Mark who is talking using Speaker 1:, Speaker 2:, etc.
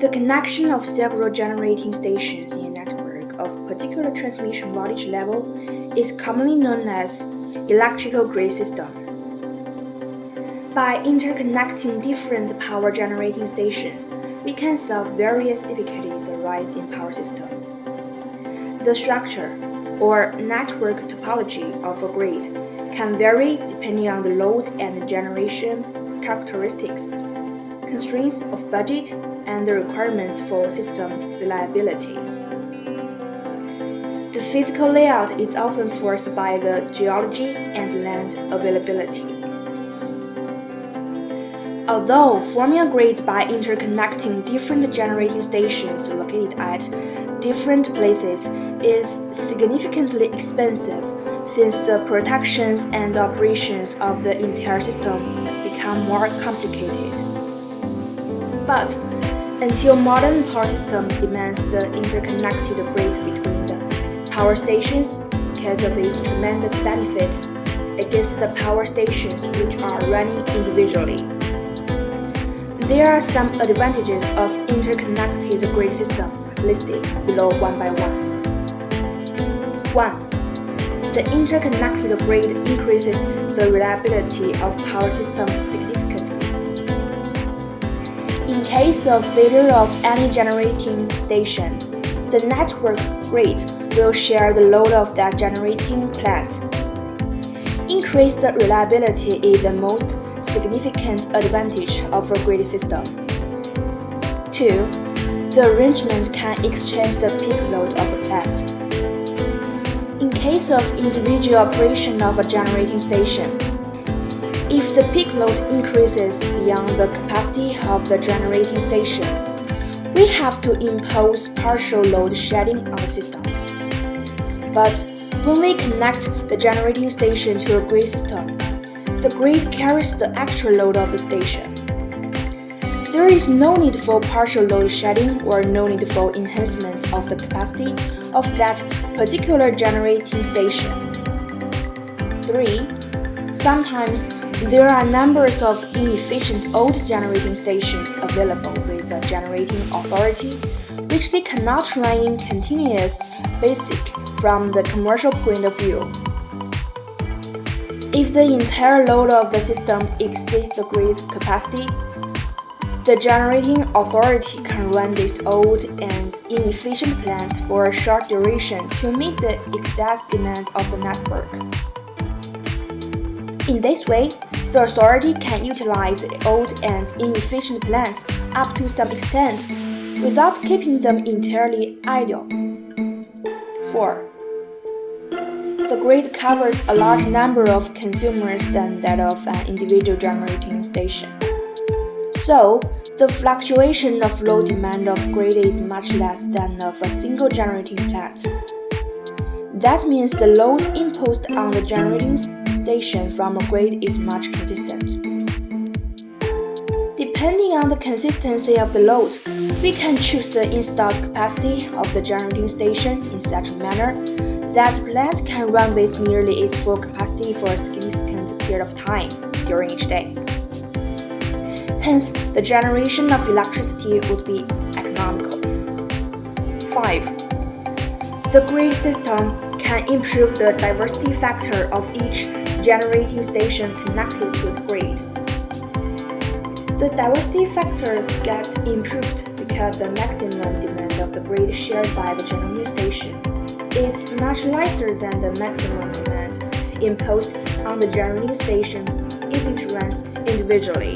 Speaker 1: The connection of several generating stations in a network of particular transmission voltage level is commonly known as electrical grid system. By interconnecting different power generating stations, we can solve various difficulties arising in power system. The structure or network topology of a grid can vary depending on the load and generation characteristics, constraints of budget, and the requirements for system reliability. The physical layout is often forced by the geology and land availability. Although forming a grid by interconnecting different generating stations located at different places is significantly expensive, since the protections and operations of the entire system become more complicated. But until modern power system demands the interconnected grid between the power stations because of its tremendous benefits against the power stations which are running individually. There are some advantages of interconnected grid system listed below one by one. 1. The interconnected grid increases the reliability of power system significantly. In case of failure of any generating station, the network grid will share the load of that generating plant. Increase the reliability is the most significant advantage of a grid system. 2. The arrangement can exchange the peak load of a plant. In case of individual operation of a generating station, if the peak load increases beyond the capacity of the generating station, we have to impose partial load shedding on the system. But when we connect the generating station to a grid system, the grid carries the actual load of the station. There is no need for partial load shedding or no need for enhancement of the capacity of that particular generating station. 3. Sometimes there are numbers of inefficient old generating stations available with a generating authority, which they cannot run in continuous basis from the commercial point of view. If the entire load of the system exceeds the grid capacity, the generating authority can run these old and inefficient plants for a short duration to meet the excess demand of the network. In this way, the authority can utilize old and inefficient plants up to some extent without keeping them entirely idle. 4. The grid covers a large number of consumers than that of an individual generating station. So, the fluctuation of load demand of grid is much less than of a single generating plant. That means the load imposed on the generating station from a grid is much consistent. Depending on the consistency of the load, we can choose the installed capacity of the generating station in such a manner that the plant can run with nearly its full capacity for a significant period of time during each day. Hence, the generation of electricity would be economical. 5. The grid system can improve the diversity factor of each generating station connected to the grid. The diversity factor gets improved because the maximum demand of the grid shared by the generating station is much lesser than the maximum demand imposed on the generating station if it runs individually.